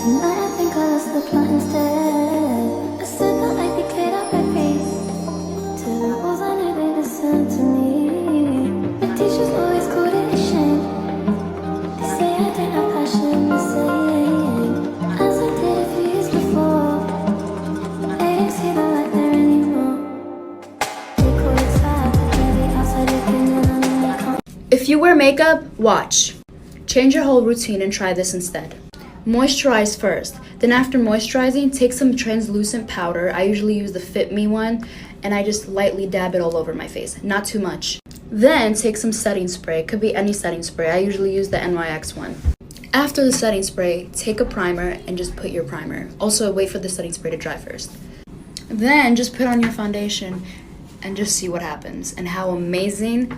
Tonight I think I lost the plot instead. I said that I'd be cleared up every to the rules I knew they listened to me. My teachers always called it a shame. They say I didn't have passion the same as I did a few years before. They didn't see the light there anymore. They call it sad, maybe outside opinion and I can't. If you wear makeup, watch. Change your whole routine and try this instead. Moisturize first, then after moisturizing, take some translucent powder. I usually use the Fit Me one, and I just lightly dab it all over my face, not too much. Then take some setting spray, it could be any setting spray. I usually use the NYX one. After the setting spray, take a primer and just put your primer. Also, wait for the setting spray to dry first. Then just put on your foundation and just see what happens and how amazing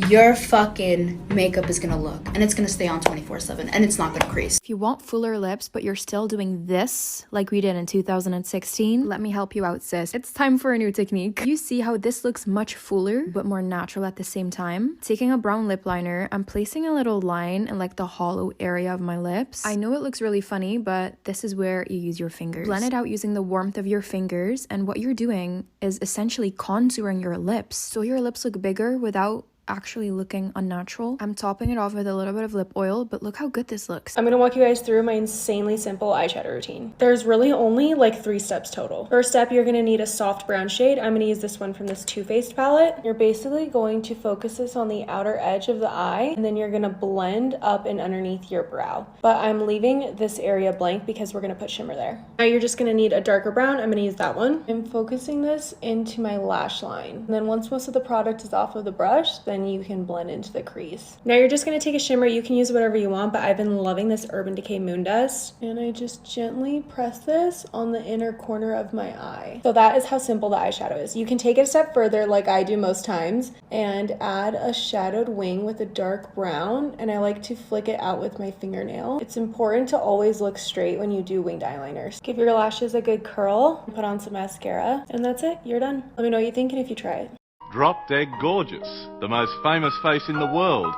your fucking makeup is gonna look, and it's gonna stay on 24/7, and it's not gonna crease. If you want fuller lips, but you're still doing this like we did in 2016, let me help you out, sis. It's time for a new technique. You see how this looks much fuller, but more natural at the same time? Taking a brown lip liner, I'm placing a little line in like the hollow area of my lips. I know it looks really funny, but this is where you use your fingers. Blend it out using the warmth of your fingers, and what you're doing is essentially contouring your lips, so your lips look bigger without actually looking unnatural. I'm topping it off with a little bit of lip oil, but look how good this looks. I'm gonna walk you guys through my insanely simple eyeshadow routine. There's really only like 3 steps total. First step, you're gonna need a soft brown shade. I'm gonna use this one from this Too Faced palette. You're basically going to focus this on the outer edge of the eye, and then you're gonna blend up and underneath your brow. But I'm leaving this area blank because we're gonna put shimmer there. Now you're just gonna need a darker brown. I'm gonna use that one. I'm focusing this into my lash line. And then once most of the product is off of the brush, then you can blend into the crease. Now you're just gonna take a shimmer. You can use whatever you want, but I've been loving this Urban Decay Moon Dust, and I just gently press this on the inner corner of my eye. So that is how simple the eyeshadow is. You can take it a step further, like I do most times, and add a shadowed wing with a dark brown, and I like to flick it out with my fingernail. It's important to always look straight when you do winged eyeliners. Give your lashes a good curl, put on some mascara, and that's it. You're done. Let me know what you think and if you try it. Drop dead gorgeous, the most famous face in the world,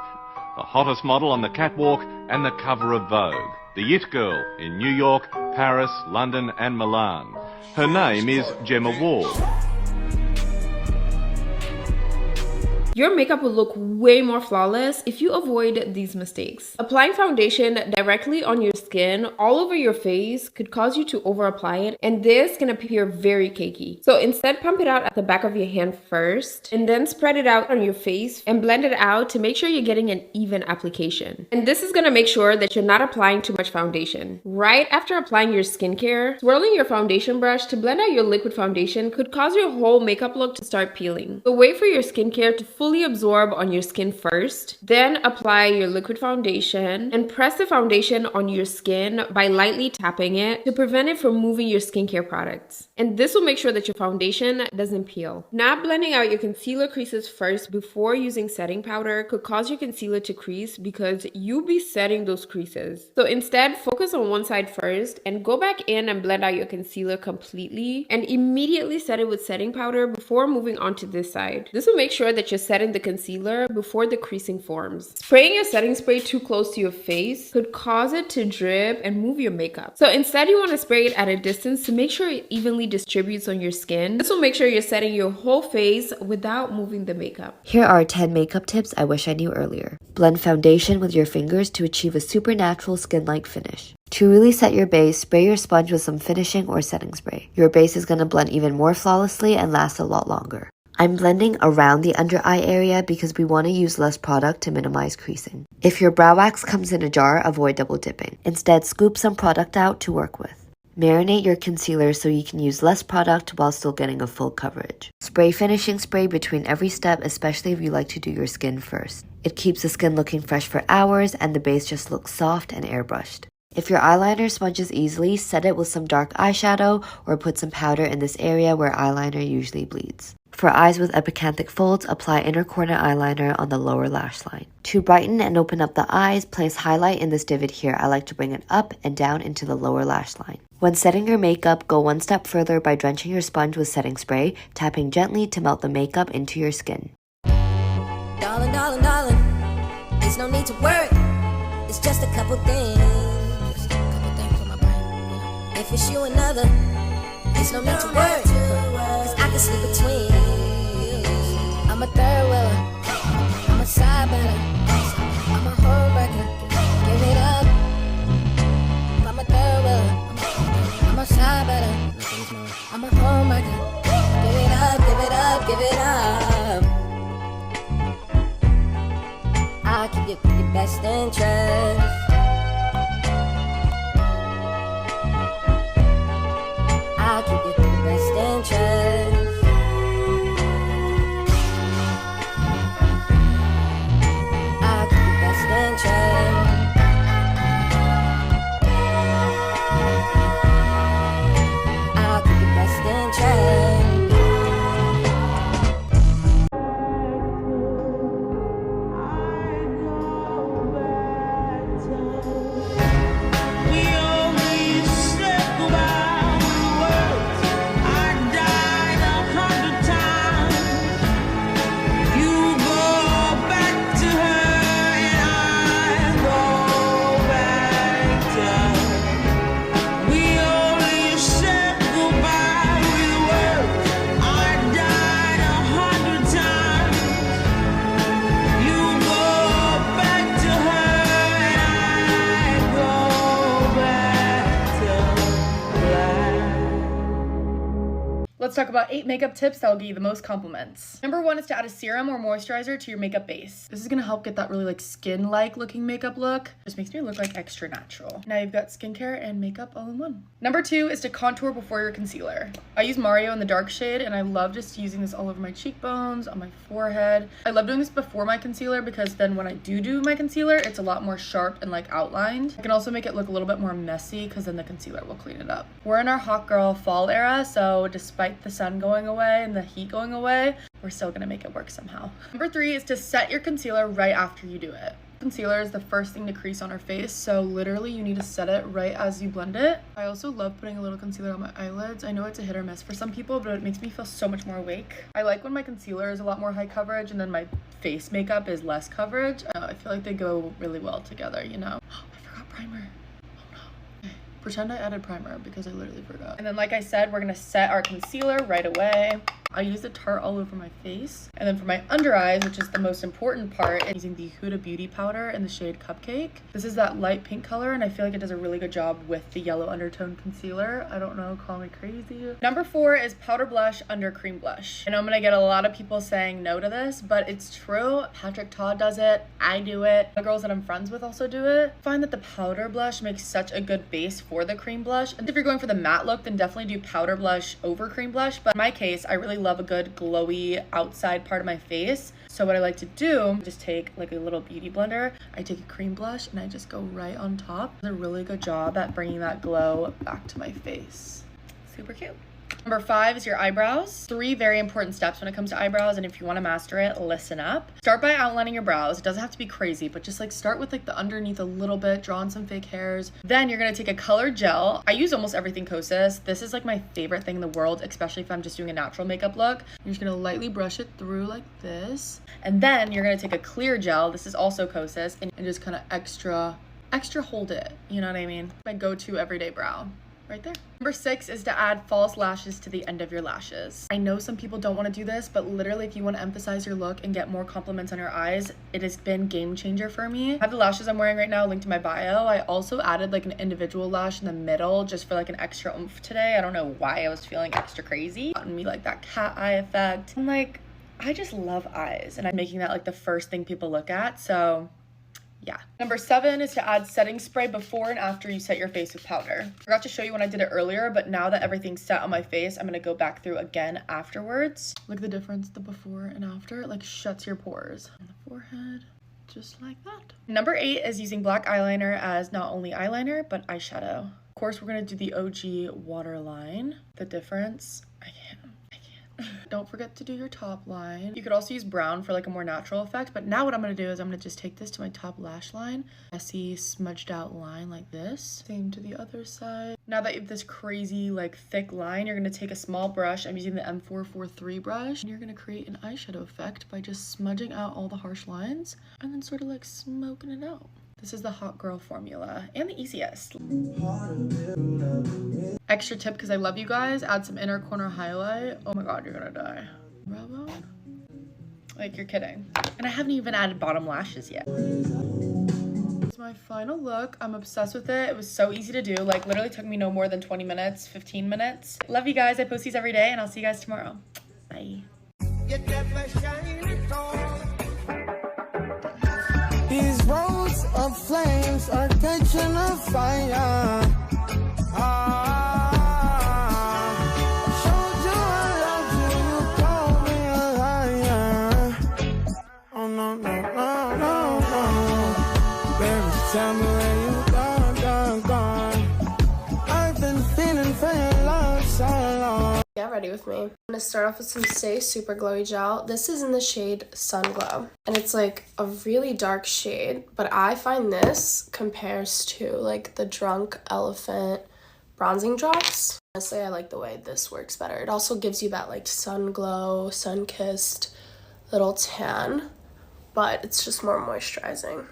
the hottest model on the catwalk and the cover of Vogue, the it girl in New York, Paris, London and Milan. Her name is Gemma Ward. Your makeup will look way more flawless if you avoid these mistakes. Applying foundation directly on your skin all over your face could cause you to over apply it, and this can appear very cakey. So instead, pump it out at the back of your hand first and then spread it out on your face and blend it out to make sure you're getting an even application. And this is gonna make sure that you're not applying too much foundation. Right after applying your skincare, swirling your foundation brush to blend out your liquid foundation could cause your whole makeup look to start peeling. So wait for your skincare to fully absorb on your skin first, then apply your liquid foundation and press the foundation on your skin by lightly tapping it to prevent it from moving your skincare products. And this will make sure that your foundation doesn't peel. Not blending out your concealer creases first before using setting powder could cause your concealer to crease because you'll be setting those creases. So instead, focus on one side first and go back in and blend out your concealer completely and immediately set it with setting powder before moving on to this side. This will make sure that you're setting the concealer before the creasing forms. Spraying your setting spray too close to your face could cause it to drip and move your makeup. So instead, you want to spray it at a distance to make sure it evenly distributes on your skin. This will make sure you're setting your whole face without moving the makeup. Here are 10 makeup tips I wish I knew earlier. Blend foundation with your fingers to achieve a supernatural skin-like finish. To really set your base, spray your sponge with some finishing or setting spray. Your base is going to blend even more flawlessly and last a lot longer. I'm blending around the under eye area because we want to use less product to minimize creasing. If your brow wax comes in a jar, avoid double dipping. Instead, scoop some product out to work with. Marinate your concealer so you can use less product while still getting a full coverage. Spray finishing spray between every step, especially if you like to do your skin first. It keeps the skin looking fresh for hours and the base just looks soft and airbrushed. If your eyeliner smudges easily, set it with some dark eyeshadow or put some powder in this area where eyeliner usually bleeds. For eyes with epicanthic folds, apply inner corner eyeliner on the lower lash line. To brighten and open up the eyes, place highlight in this divot here. I like to bring it up and down into the lower lash line. When setting your makeup, go one step further by drenching your sponge with setting spray, tapping gently to melt the makeup into your skin. Darling, darling, darling, there's no need to worry. It's just a couple things. Just a couple things on my brain. If it's you another, it's no need to worry. Cause I can sleep between you. I'm a third wheeler, I'm a side better, I'm a home wrecker. Give it up. I'm a third wheeler, I'm a side better, I'm a home wrecker. Give it up, give it up, give it up. I'll keep your best interest. I'll keep your best interest. I'll keep your best interest. I'll keep your best interest. Let's talk about 8 makeup tips that will get you the most compliments. Number 1 is to add a serum or moisturizer to your makeup base. This is gonna help get that really like skin-like looking makeup look. Just makes me look like extra natural. Now you've got skincare and makeup all in one. Number 2 is to contour before your concealer. I use Mario in the dark shade and I love just using this all over my cheekbones, on my forehead. I love doing this before my concealer because then when I do my concealer, it's a lot more sharp and like outlined. I can also make it look a little bit more messy because then the concealer will clean it up. We're in our hot girl fall era, so despite the sun going away and the heat going away, we're still gonna make it work somehow. Number 3 is to set your concealer right after you do it. Concealer is the first thing to crease on our face, so literally you need to set it right as you blend it. I also love putting a little concealer on my eyelids. I know it's a hit or miss for some people, but it makes me feel so much more awake. I like when my concealer is a lot more high coverage and then my face makeup is less coverage. I feel like they go really well together, you know? Oh, I forgot primer. Pretend I added primer because I literally forgot. And then like I said, we're gonna set our concealer right away. I use the Tarte all over my face. And then for my under eyes, which is the most important part, I'm using the Huda Beauty powder in the shade Cupcake. This is that light pink color and I feel like it does a really good job with the yellow undertone concealer. I don't know, call me crazy. Number 4 is powder blush under cream blush. I know I'm gonna get a lot of people saying no to this, but it's true. Patrick Todd does it, I do it. The girls that I'm friends with also do it. I find that the powder blush makes such a good base for the cream blush. And if you're going for the matte look, then definitely do powder blush over cream blush. But in my case, I really love a good glowy outside part of my face. So what I like to do, just take like a little beauty blender. I take a cream blush and I just go right on top. It does a really good job at bringing that glow back to my face. Super cute. Number 5 is your eyebrows. 3 very important steps when it comes to eyebrows, and if you want to master it, listen up. Start by outlining your brows. It doesn't have to be crazy, but just like start with like the underneath a little bit, draw on some fake hairs. Then you're gonna take a colored gel. I use almost everything Kosas. This is like my favorite thing in the world, especially if I'm just doing a natural makeup look. You're just gonna lightly brush it through like this. And then you're gonna take a clear gel. This is also Kosas, and just kind of extra hold it. You know what I mean? My go-to everyday brow. Right there. Number 6 is to add false lashes to the end of your lashes. I know some people don't want to do this, but literally if you want to emphasize your look and get more compliments on your eyes, it has been game changer for me. I have the lashes I'm wearing right now linked to my bio. I also added like an individual lash in the middle just for like an extra oomph today. I don't know why I was feeling extra crazy. Gotten me like that cat eye effect. I'm like, I just love eyes and I'm making that like the first thing people look at. So yeah. Number 7 is to add setting spray before and after you set your face with powder. I forgot to show you when I did it earlier, but now that everything's set on my face, I'm gonna go back through again afterwards. Look at the difference, the before and after. It like shuts your pores. On the forehead, just like that. Number 8 is using black eyeliner as not only eyeliner, but eyeshadow. Of course, we're gonna do the OG waterline. The difference, I can't. Don't forget to do your top line. You could also use brown for like a more natural effect, but now what I'm gonna do is I'm gonna just take this to my top lash line. Messy, smudged out line like this. Same to the other side. Now that you have this crazy like thick line, you're gonna take a small brush. I'm using the M443 brush. And you're gonna create an eyeshadow effect by just smudging out all the harsh lines and then sort of like smoking it out. This is the Hot Girl formula and the easiest. Extra tip, because I love you guys, add some inner corner highlight. Oh my god, you're gonna die. Bravo. Like, you're kidding. And I haven't even added bottom lashes yet. It's my final look. I'm obsessed with it. It was so easy to do. Like, literally took me no more than 20 minutes, 15 minutes. Love you guys. I post these every day, and I'll see you guys tomorrow. Bye. These roads of flames are catching a fire. Showed you I loved you, you called me a liar. Oh no, no, no, no, no. Baby, tell me where you gone. I've been feeling for your love so long. Get ready with me. I'm gonna start off with some Stay Super Glowy Gel. This is in the shade Sun Glow. And it's like a really dark shade, but I find this compares to like the Drunk Elephant bronzing drops. Honestly, I like the way this works better. It also gives you that like sun glow, sun-kissed little tan, but it's just more moisturizing.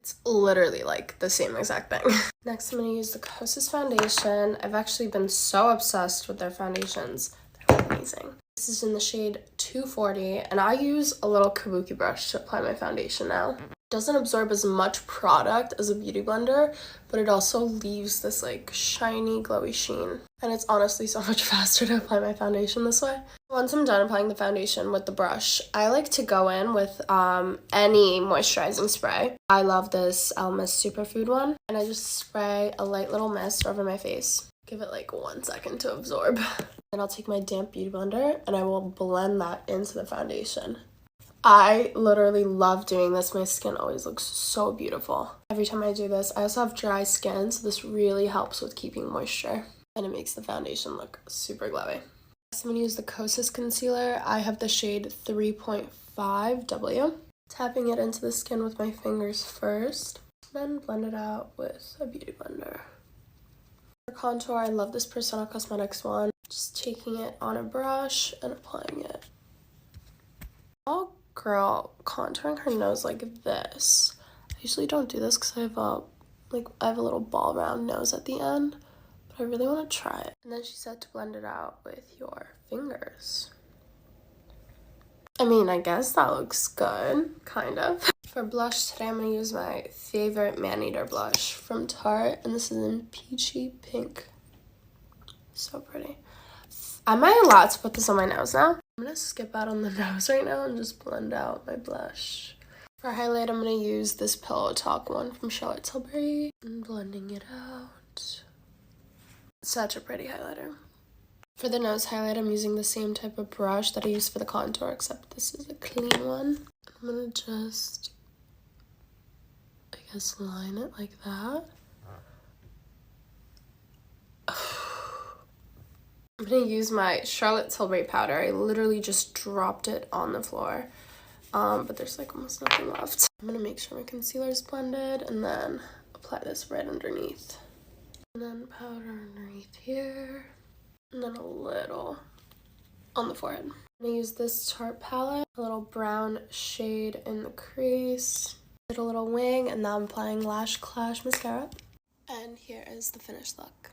It's literally like the same exact thing. Next, I'm going to use the Kosas foundation. I've actually been so obsessed with their foundations. They're amazing. This is in the shade 240, and I use a little kabuki brush to apply my foundation now. It doesn't absorb as much product as a beauty blender, but it also leaves this like shiny, glowy sheen. And it's honestly so much faster to apply my foundation this way. Once I'm done applying the foundation with the brush, I like to go in with any moisturizing spray. I love this Elmer's Superfood one, and I just spray a light little mist over my face. Give it like 1 second to absorb. Then I'll take my damp beauty blender and I will blend that into the foundation. I literally love doing this. My skin always looks so beautiful every time I do this. I also have dry skin, so this really helps with keeping moisture, and it makes the foundation look super glowy. Next, I'm going to use the Kosas concealer. I have the shade 3.5W. Tapping it into the skin with my fingers first, then blend it out with a beauty blender. For contour, I love this Persona Cosmetics one. Just taking it on a brush and applying it. Oh girl, contouring her nose like this. I usually don't do this because I have a little ball round nose at the end, but I really want to try it. And then she said to blend it out with your fingers. I mean, I guess that looks good, kind of. For blush today, I'm going to use my favorite Man-Eater blush from Tarte, and this is in Peachy Pink. So pretty. Am I allowed to put this on my nose now? I'm going to skip out on the nose right now and just blend out my blush. For highlight, I'm going to use this Pillow Talk one from Charlotte Tilbury. And blending it out. Such a pretty highlighter. For the nose highlight, I'm using the same type of brush that I use for the contour, except this is a clean one. I'm going to just, I guess, line it like that. I'm going to use my Charlotte Tilbury powder. I literally just dropped it on the floor, but there's like almost nothing left. I'm going to make sure my concealer is blended and then apply this right underneath. And then powder underneath here. And then a little on the forehead. I'm going to use this Tarte palette, a little brown shade in the crease, did a little wing, and now I'm applying Lash Clash mascara. And here is the finished look.